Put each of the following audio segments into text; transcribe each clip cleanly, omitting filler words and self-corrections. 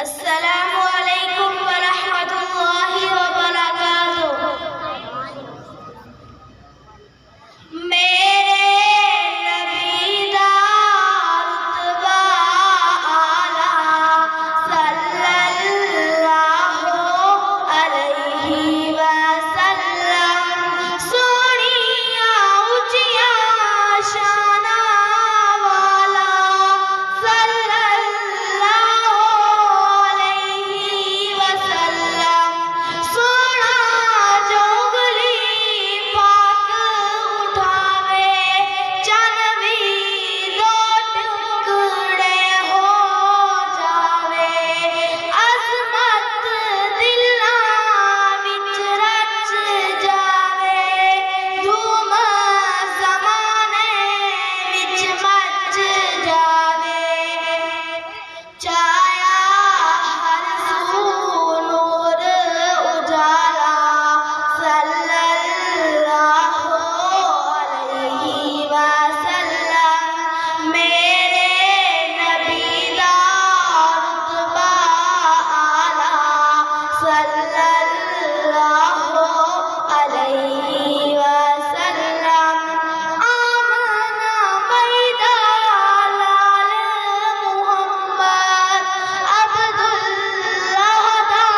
السلام علیکم ورحمۃ اللہ وبرکاتہ۔ میرے نبی دا رتبہ اعلیٰ صلی اللہ علیہ وسلم، سونیاں اونچیاں شاناں والا صلی اللہ علیہ وسلم، سونا جونگلی پاک اٹھاوے، چن بھی دو ٹکڑے ہو جاوے، عظمت دلاں وچ رچ جاوے، دھوم زمانے وچ مچ جاوے، چایا ہر سو نور اجالا صلی اللہ علیہ وسلم، میرے نبی دا رتبہ اعلیٰ صلی اللہ علیہ وسلم، آمنہ میدہ لال محمد، عبداللہ دا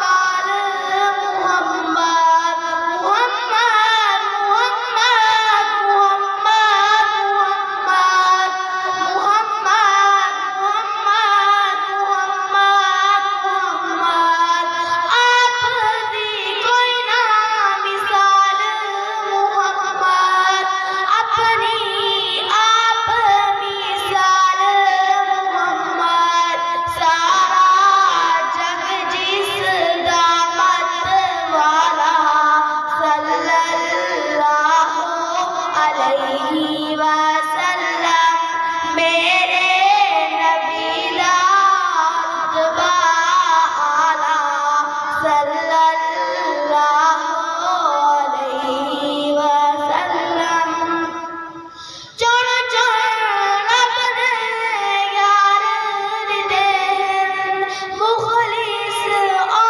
بال محمد، محمد محمد محمد محمد محمد محمد محمد، آپ دی کوئی نہ مثال محمد، اپنی آپ مثال محمد، سارا جگ جس دا مت والا صلی اللہ علیہ وسلم، میرے نبی دا رتبہ اعلیٰ صلی اللہ علیہ وسلم، چون چون اپنے یار دین، مخلص او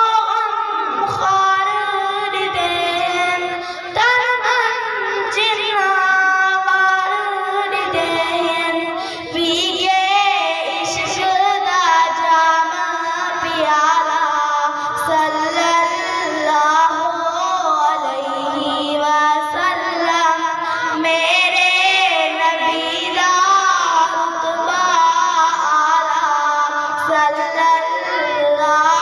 خار دین، تن من جناں وار دین، پی کے عشق دا جام پیالہ صلی اللہ علیہ وسلم، میرے نبی دا رتبہ اعلیٰ صلی اللہ